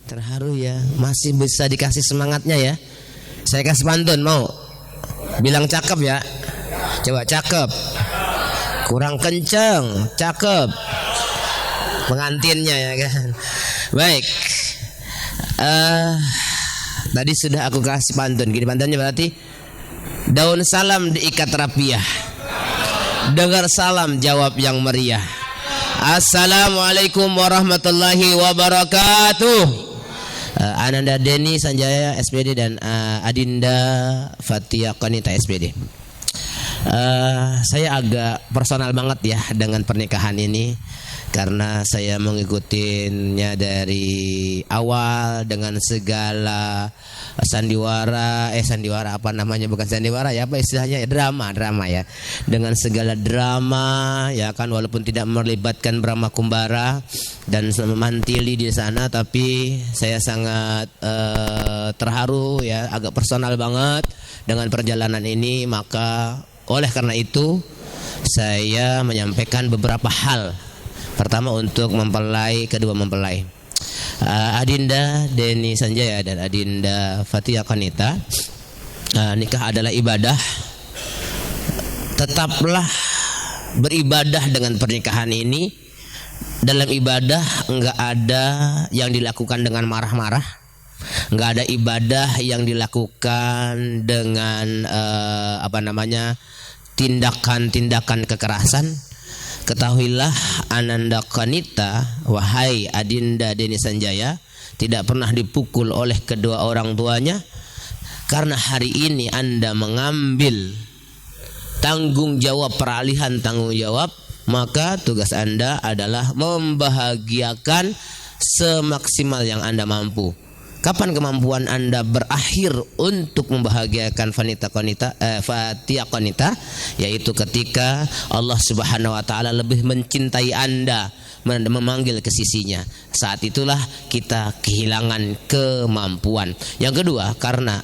Terharu ya, masih bisa dikasih semangatnya ya. Saya kasih pantun, mau? Bilang cakep ya. Coba cakep. Kurang kenceng, cakep. Pengantinnya ya kan. Baik. Tadi sudah aku kasih pantun. Gini pantunnya berarti, daun salam diikat rapiah, dengar salam jawab yang meriah. Assalamualaikum warahmatullahi wabarakatuh. Ananda Deni Sanjaya SPD dan Adinda Fatia Qanita SPD. Saya agak personal banget ya dengan pernikahan ini, karena saya mengikutinya dari awal dengan segala sandiwara apa namanya, bukan sandiwara ya, apa istilahnya ya, drama ya, dengan segala drama ya kan, walaupun tidak melibatkan Brahma Kumbara dan memantili di sana, tapi saya sangat terharu ya, agak personal banget dengan perjalanan ini. Maka oleh karena itu saya menyampaikan beberapa hal. Pertama untuk mempelai, kedua mempelai. Adinda Deni Sanjaya dan Adinda Fatia Qanita, nikah adalah ibadah. Tetaplah beribadah dengan pernikahan ini. Dalam ibadah enggak ada yang dilakukan dengan marah-marah, enggak ada ibadah yang dilakukan dengan tindakan-tindakan kekerasan. Ketahuilah Ananda Qanita, wahai Adinda Deni Sanjaya, tidak pernah dipukul oleh kedua orang tuanya, karena hari ini Anda mengambil tanggung jawab, peralihan tanggung jawab, maka tugas Anda adalah membahagiakan semaksimal yang Anda mampu. Kapan kemampuan Anda berakhir untuk membahagiakan Fatia Qanita? Yaitu ketika Allah Subhanahu wa taala lebih mencintai Anda, memanggil ke sisinya. Saat itulah kita kehilangan kemampuan. Yang kedua, karena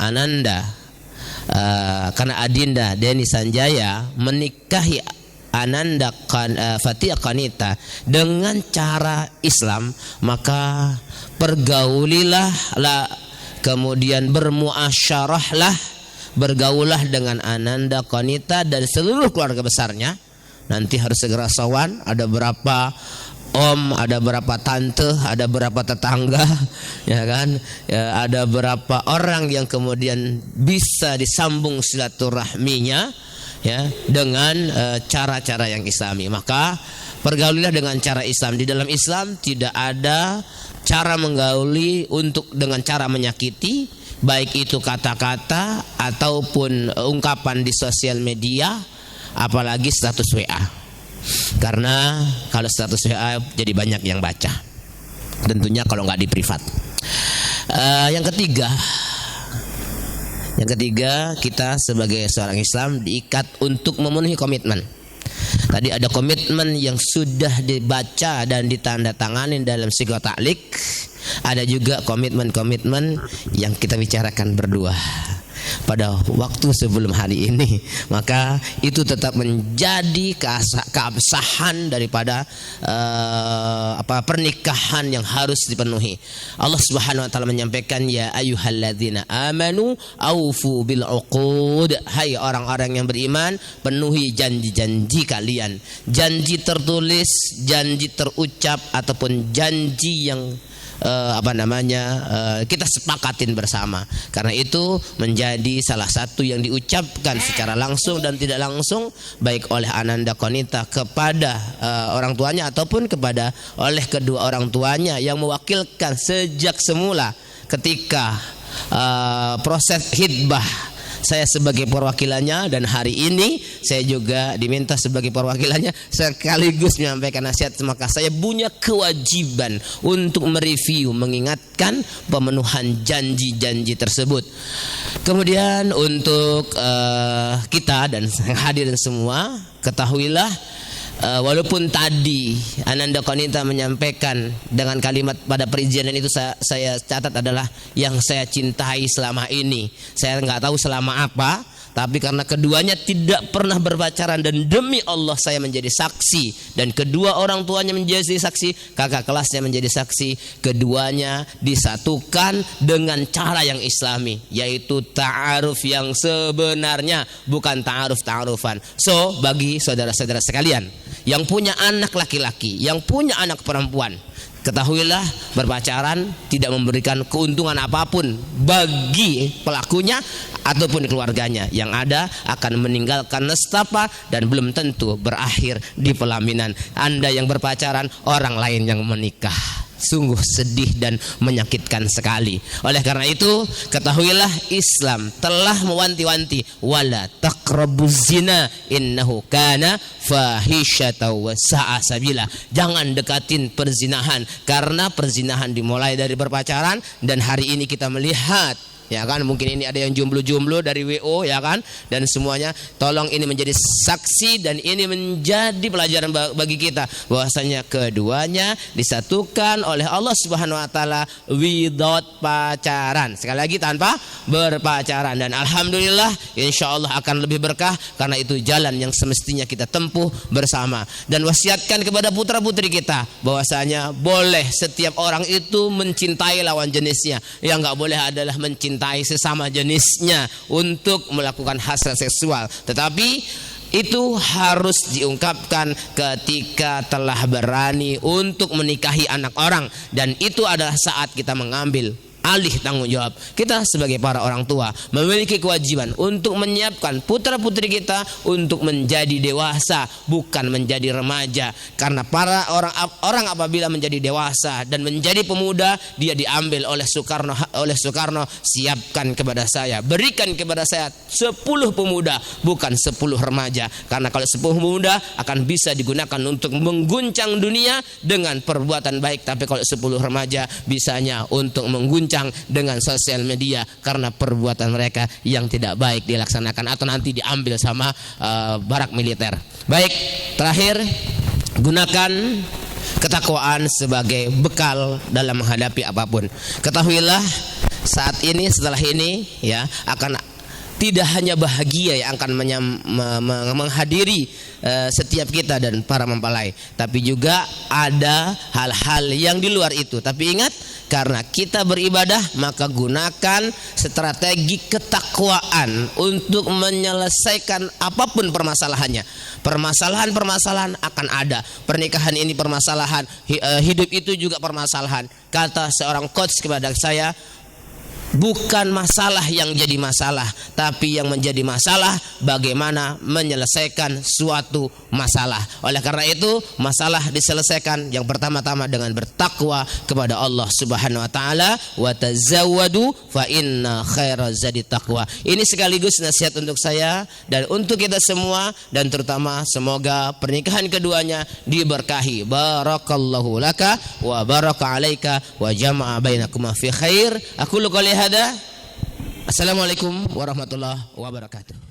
Adinda Deni Sanjaya menikahi Ananda Fatia Qanita dengan cara Islam, maka pergaulilah, kemudian bermuasyarahlah, bergaulah dengan Ananda Qanita dan seluruh keluarga besarnya. Nanti harus segera sowan. Ada berapa om, ada berapa tante, ada berapa tetangga, ya kan? Ya, ada berapa orang yang kemudian bisa disambung silaturahminya, ya, dengan cara-cara yang Islami. Maka pergaulilah dengan cara Islam. Di dalam Islam tidak ada cara menggauli dengan cara menyakiti, baik itu kata-kata ataupun ungkapan di sosial media, apalagi status WA. Karena kalau status WA jadi banyak yang baca, tentunya kalau nggak di privat. Yang ketiga, kita sebagai seorang Islam diikat untuk memenuhi komitmen. Tadi ada komitmen yang sudah dibaca dan ditandatangani dalam Sighah Ta'liq. Ada juga komitmen-komitmen yang kita bicarakan berdua pada waktu sebelum hari ini. Maka itu tetap menjadi keabsahan daripada pernikahan yang harus dipenuhi. Allah Subhanahu wa taala menyampaikan, ya ayyuhalladzina amanu aufu bil uqud. Hai orang-orang yang beriman, penuhi janji-janji kalian. Janji tertulis, janji terucap, ataupun janji yang kita sepakatin bersama. Karena itu menjadi salah satu yang diucapkan secara langsung dan tidak langsung, baik oleh Ananda Qanita kepada orang tuanya ataupun oleh kedua orang tuanya yang mewakilkan sejak semula ketika proses khitbah. Saya sebagai perwakilannya, dan hari ini saya juga diminta sebagai perwakilannya sekaligus menyampaikan nasihat. Maka saya punya kewajiban untuk mereview, mengingatkan pemenuhan janji-janji tersebut. Kemudian untuk kita dan hadirin semua, ketahuilah walaupun tadi Ananda Qanita menyampaikan dengan kalimat pada perizinan itu, saya catat adalah yang saya cintai selama ini. Saya nggak tahu selama apa, tapi karena keduanya tidak pernah berpacaran dan demi Allah saya menjadi saksi dan kedua orang tuanya menjadi saksi, kakak kelasnya menjadi saksi, keduanya disatukan dengan cara yang islami, yaitu ta'aruf yang sebenarnya, bukan ta'arufan. So bagi saudara-saudara sekalian yang punya anak laki-laki, yang punya anak perempuan, ketahuilah berpacaran tidak memberikan keuntungan apapun bagi pelakunya ataupun keluarganya. Yang ada akan meninggalkan nestapa dan belum tentu berakhir di pelaminan. Anda yang berpacaran, orang lain yang menikah. Sungguh sedih dan menyakitkan sekali. Oleh karena itu, ketahuilah Islam telah mewanti-wanti, wala taqrabuz zina innahu kana fahisyatan wa sa'a sabila. Jangan dekatin perzinahan, karena perzinahan dimulai dari berpacaran. Dan hari ini kita melihat, ya kan, mungkin ini ada yang jomblo-jomblo dari WO, ya kan, dan semuanya tolong ini menjadi saksi dan ini menjadi pelajaran bagi kita bahwasanya keduanya disatukan oleh Allah Subhanahu wa taala without pacaran, sekali lagi tanpa berpacaran, dan alhamdulillah insyaallah akan lebih berkah karena itu jalan yang semestinya kita tempuh bersama. Dan wasiatkan kepada putra-putri kita bahwasanya boleh setiap orang itu mencintai lawan jenisnya, yang enggak boleh adalah mencintai sesama jenisnya untuk melakukan hasrat seksual, tetapi itu harus diungkapkan ketika telah berani untuk menikahi anak orang, dan itu adalah saat kita mengambil alih tanggung jawab. Kita sebagai para orang tua memiliki kewajiban untuk menyiapkan putra-putri kita untuk menjadi dewasa, bukan menjadi remaja. Karena para orang apabila menjadi dewasa dan menjadi pemuda, dia diambil oleh Soekarno, siapkan kepada saya, berikan kepada saya 10 pemuda, bukan 10 remaja. Karena kalau 10 pemuda akan bisa digunakan untuk mengguncang dunia dengan perbuatan baik, tapi kalau 10 remaja bisanya untuk mengguncang dengan sosial media karena perbuatan mereka yang tidak baik dilaksanakan atau nanti diambil sama barak militer. Baik, terakhir, gunakan ketakwaan sebagai bekal dalam menghadapi apapun. Ketahuilah saat ini, setelah ini, ya, akan tidak hanya bahagia yang akan menghadiri setiap kita dan para mempelai, tapi juga ada hal-hal yang di luar itu. Tapi ingat, karena kita beribadah, maka gunakan strategi ketakwaan untuk menyelesaikan apapun permasalahannya. Permasalahan akan ada. Pernikahan ini permasalahan, hidup itu juga permasalahan. Kata seorang coach kepada saya, bukan masalah yang jadi masalah, tapi yang menjadi masalah bagaimana menyelesaikan suatu masalah. Oleh karena itu, masalah diselesaikan yang pertama-tama dengan bertakwa kepada Allah Subhanahu wa taala, wa tazawwadu fa inna khairaz zadi taqwa. Ini sekaligus nasihat untuk saya dan untuk kita semua, dan terutama semoga pernikahan keduanya diberkahi. Barakallahu laka wa baraka alaika wa jama'a bainakuma fi khair. Aku qouli hada. Assalamualaikum warahmatullahi wabarakatuh.